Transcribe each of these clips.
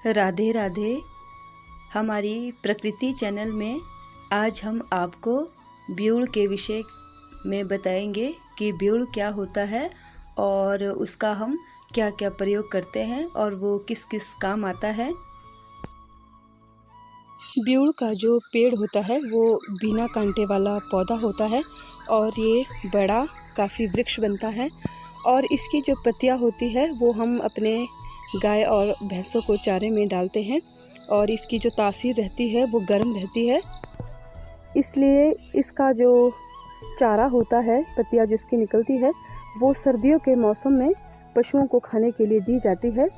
राधे राधे। हमारी प्रकृति चैनल में आज हम आपको ब्यूड़ के विषय में बताएंगे कि ब्यूड़ क्या होता है और उसका हम क्या क्या प्रयोग करते हैं और वो किस किस काम आता है। ब्यूड़ का जो पेड़ होता है वो बिना कांटे वाला पौधा होता है और ये बड़ा काफ़ी वृक्ष बनता है और इसकी जो पत्तियां होती है वो हम अपने गाय और भैंसों को चारे में डालते हैं और इसकी जो तासीर रहती है वो गर्म रहती है, इसलिए इसका जो चारा होता है, पत्तियां जिसकी निकलती है, वो सर्दियों के मौसम में पशुओं को खाने के लिए दी जाती है।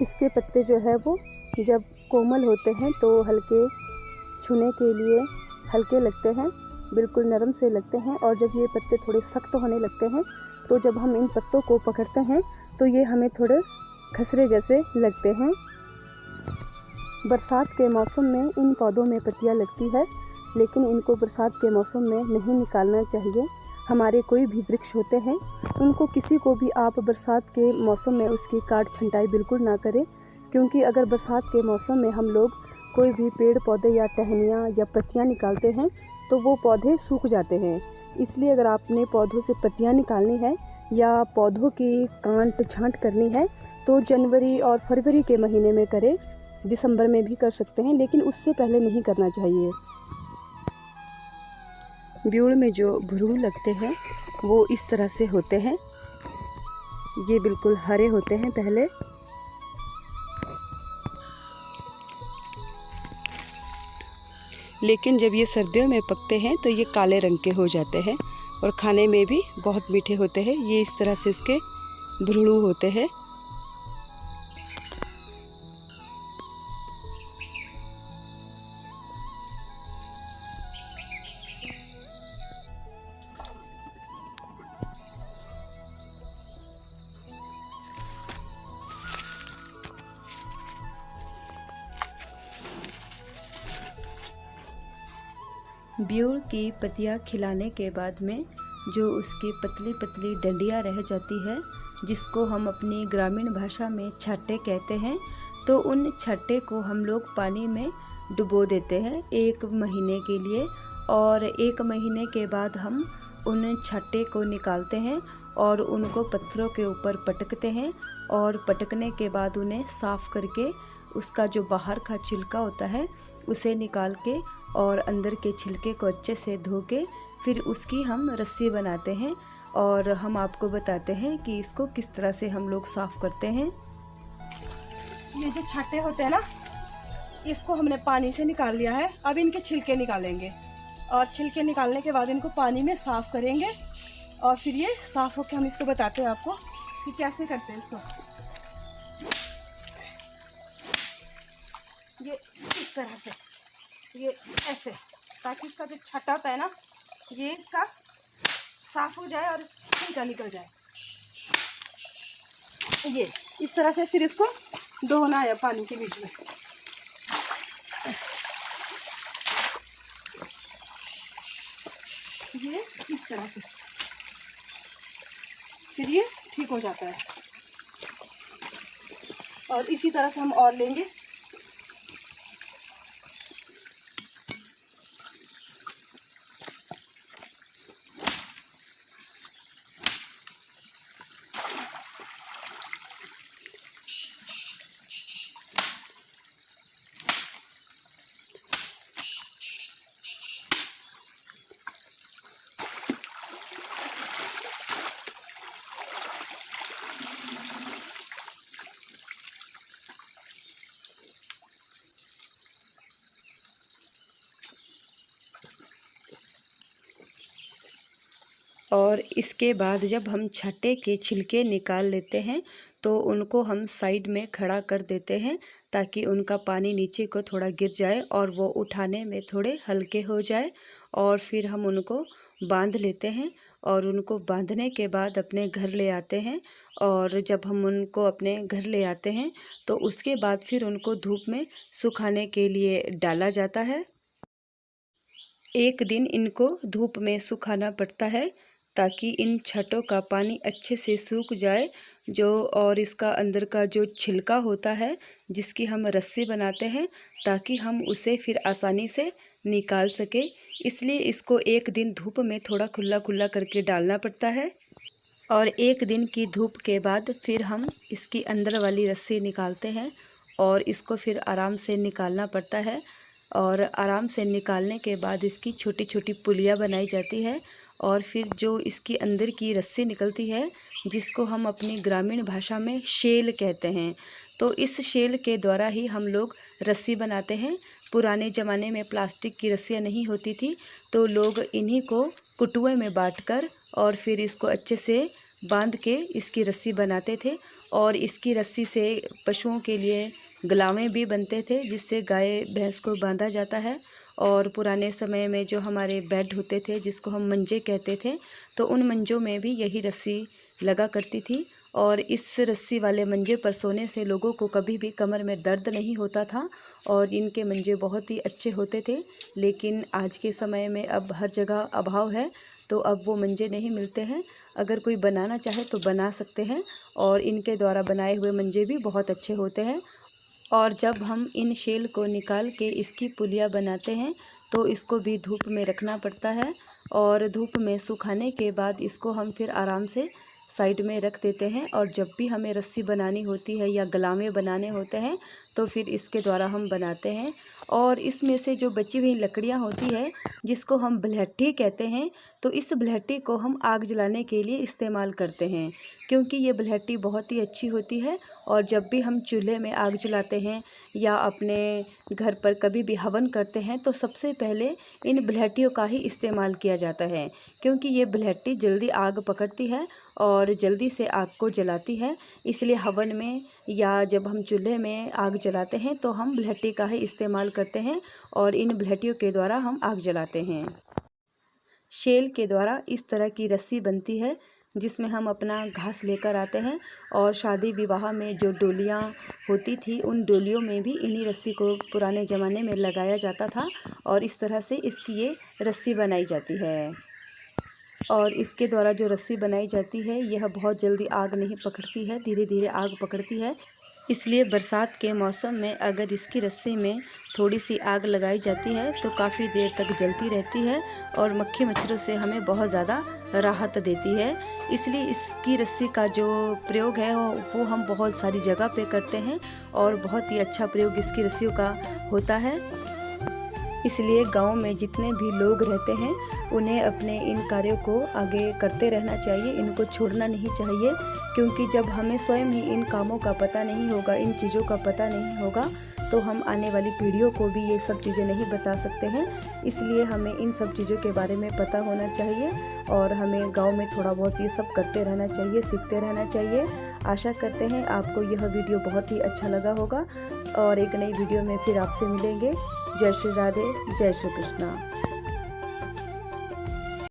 इसके पत्ते जो है वो जब कोमल होते हैं तो हल्के छूने के लिए हल्के लगते हैं, बिल्कुल नरम से लगते हैं और जब ये पत्ते थोड़े सख्त होने लगते हैं तो जब हम इन पत्तों को पकड़ते हैं तो ये हमें थोड़े खसरे जैसे लगते हैं। बरसात के मौसम में इन पौधों में पत्तियां लगती है, लेकिन इनको बरसात के मौसम में नहीं निकालना चाहिए। हमारे कोई भी वृक्ष होते हैं उनको किसी को भी आप बरसात के मौसम में उसकी काट छंटाई बिल्कुल ना करें, क्योंकि अगर बरसात के मौसम में हम लोग कोई भी पेड़ पौधे या टहनियाँ या पत्तियाँ निकालते हैं तो वो पौधे सूख जाते हैं। इसलिए अगर आपने पौधों से पत्तियाँ निकालनी है या पौधों की काट छांट करनी है तो जनवरी और फरवरी के महीने में करें, दिसंबर में भी कर सकते हैं, लेकिन उससे पहले नहीं करना चाहिए। ब्यूड़ में जो भुरुड़ लगते हैं वो इस तरह से होते हैं, ये बिल्कुल हरे होते हैं पहले, लेकिन जब ये सर्दियों में पकते हैं तो ये काले रंग के हो जाते हैं और खाने में भी बहुत मीठे होते हैं। ये इस तरह से इसके भुरुड़ होते हैं। ब्यूड़ की पत्तियां खिलाने के बाद में जो उसकी पतली पतली डंडियां रह जाती है, जिसको हम अपनी ग्रामीण भाषा में छट्टे कहते हैं, तो उन छट्टे को हम लोग पानी में डुबो देते हैं 1 महीने के लिए और 1 महीने के बाद हम उन छट्टे को निकालते हैं और उनको पत्थरों के ऊपर पटकते हैं और पटकने के बाद उन्हें साफ़ करके उसका जो बाहर का छिलका होता है उसे निकाल के और अंदर के छिलके को अच्छे से धो के फिर उसकी हम रस्सी बनाते हैं और हम आपको बताते हैं कि इसको किस तरह से हम लोग साफ़ करते हैं। ये जो छट्टे होते हैं ना, इसको हमने पानी से निकाल लिया है। अब इनके छिलके निकालेंगे और छिलके निकालने के बाद इनको पानी में साफ़ करेंगे और फिर ये साफ़ होकर हम इसको बताते हैं आपको कि कैसे करते हैं इसको। ये इस तरह से, ये ऐसे, ताकि इसका जो छट्टा होता है ना ये इसका साफ हो जाए और छिलका निकल जाए। ये इस तरह से फिर इसको धोना है पानी के बीच में। ये इस तरह से फिर ये ठीक हो जाता है और इसी तरह से हम और लेंगे। और इसके बाद जब हम छट्टे के छिलके निकाल लेते हैं तो उनको हम साइड में खड़ा कर देते हैं ताकि उनका पानी नीचे को थोड़ा गिर जाए और वो उठाने में थोड़े हल्के हो जाए। और फिर हम उनको बांध लेते हैं और उनको बांधने के बाद अपने घर ले आते हैं और जब हम उनको अपने घर ले आते हैं तो उसके बाद फिर उनको धूप में सुखाने के लिए डाला जाता है। 1 दिन इनको धूप में सुखाना पड़ता है ताकि इन छटों का पानी अच्छे से सूख जाए और इसका अंदर का जो छिलका होता है जिसकी हम रस्सी बनाते हैं, ताकि हम उसे फिर आसानी से निकाल सके। इसलिए इसको एक दिन धूप में थोड़ा खुला खुला करके डालना पड़ता है और एक दिन की धूप के बाद फिर हम इसकी अंदर वाली रस्सी निकालते हैं और इसको फिर आराम से निकालना पड़ता है। और आराम से निकालने के बाद इसकी छोटी छोटी पुलियाँ बनाई जाती है और फिर जो इसकी अंदर की रस्सी निकलती है जिसको हम अपनी ग्रामीण भाषा में शेल कहते हैं, तो इस शेल के द्वारा ही हम लोग रस्सी बनाते हैं। पुराने ज़माने में प्लास्टिक की रस्सियाँ नहीं होती थी, तो लोग इन्हीं को कुटुए में बांटकर और फिर इसको अच्छे से बांध के इसकी रस्सी बनाते थे। और इसकी रस्सी से पशुओं के लिए गलावे भी बनते थे जिससे गाय भैंस को बांधा जाता है। और पुराने समय में जो हमारे बेड होते थे जिसको हम मंजे कहते थे, तो उन मंजों में भी यही रस्सी लगा करती थी और इस रस्सी वाले मंजे पर सोने से लोगों को कभी भी कमर में दर्द नहीं होता था और इनके मंजे बहुत ही अच्छे होते थे। लेकिन आज के समय में अब हर जगह अभाव है, तो अब वो मंजे नहीं मिलते हैं। अगर कोई बनाना चाहे तो बना सकते हैं और इनके द्वारा बनाए हुए मंजे भी बहुत अच्छे होते हैं। और जब हम इन शेल को निकाल के इसकी पुलिया बनाते हैं तो इसको भी धूप में रखना पड़ता है और धूप में सुखाने के बाद इसको हम फिर आराम से साइड में रख देते हैं। और जब भी हमें रस्सी बनानी होती है या गलावे बनाने होते हैं तो फिर इसके द्वारा हम बनाते हैं। और इसमें से जो बची हुई लकड़ियाँ होती है जिसको हम बलहट्टी कहते हैं, तो इस बलहट्टी को हम आग जलाने के लिए इस्तेमाल करते हैं, क्योंकि ये बलहट्टी बहुत ही अच्छी होती है। और जब भी हम चूल्हे में आग जलाते हैं या अपने घर पर कभी भी हवन करते हैं तो सबसे पहले इन बलहट्टियों का ही इस्तेमाल किया जाता है, क्योंकि ये बलहट्टी जल्दी आग पकड़ती है और जल्दी से आग को जलाती है। इसलिए हवन में या जब हम चूल्हे में आग जलाते हैं तो हम बलहट्टी का ही इस्तेमाल करते हैं और इन बलहट्टियों के द्वारा हम आग जलाते हैं। शेल के द्वारा इस तरह की रस्सी बनती है जिसमें हम अपना घास लेकर आते हैं और शादी विवाह में जो डोलियाँ होती थी उन डोलियों में भी इन्हीं रस्सी को पुराने ज़माने में लगाया जाता था और इस तरह से इसकी ये रस्सी बनाई जाती है। और इसके द्वारा जो रस्सी बनाई जाती है यह बहुत जल्दी आग नहीं पकड़ती है, धीरे धीरे आग पकड़ती है। इसलिए बरसात के मौसम में अगर इसकी रस्सी में थोड़ी सी आग लगाई जाती है तो काफ़ी देर तक जलती रहती है और मक्खी मच्छरों से हमें बहुत ज़्यादा राहत देती है। इसलिए इसकी रस्सी का जो प्रयोग है वो हम बहुत सारी जगह पे करते हैं और बहुत ही अच्छा प्रयोग इसकी रस्सियों का होता है। इसलिए गांव में जितने भी लोग रहते हैं उन्हें अपने इन कार्यों को आगे करते रहना चाहिए, इनको छोड़ना नहीं चाहिए, क्योंकि जब हमें स्वयं ही इन कामों का पता नहीं होगा, इन चीज़ों का पता नहीं होगा, तो हम आने वाली पीढ़ियों को भी ये सब चीज़ें नहीं बता सकते हैं। इसलिए हमें इन सब चीज़ों के बारे में पता होना चाहिए और हमें गांव में थोड़ा बहुत ये सब करते रहना चाहिए, सीखते रहना चाहिए। आशा करते हैं आपको यह वीडियो बहुत ही अच्छा लगा होगा और एक नई वीडियो में फिर आपसे मिलेंगे। जय श्री राधे, जय श्री कृष्णा।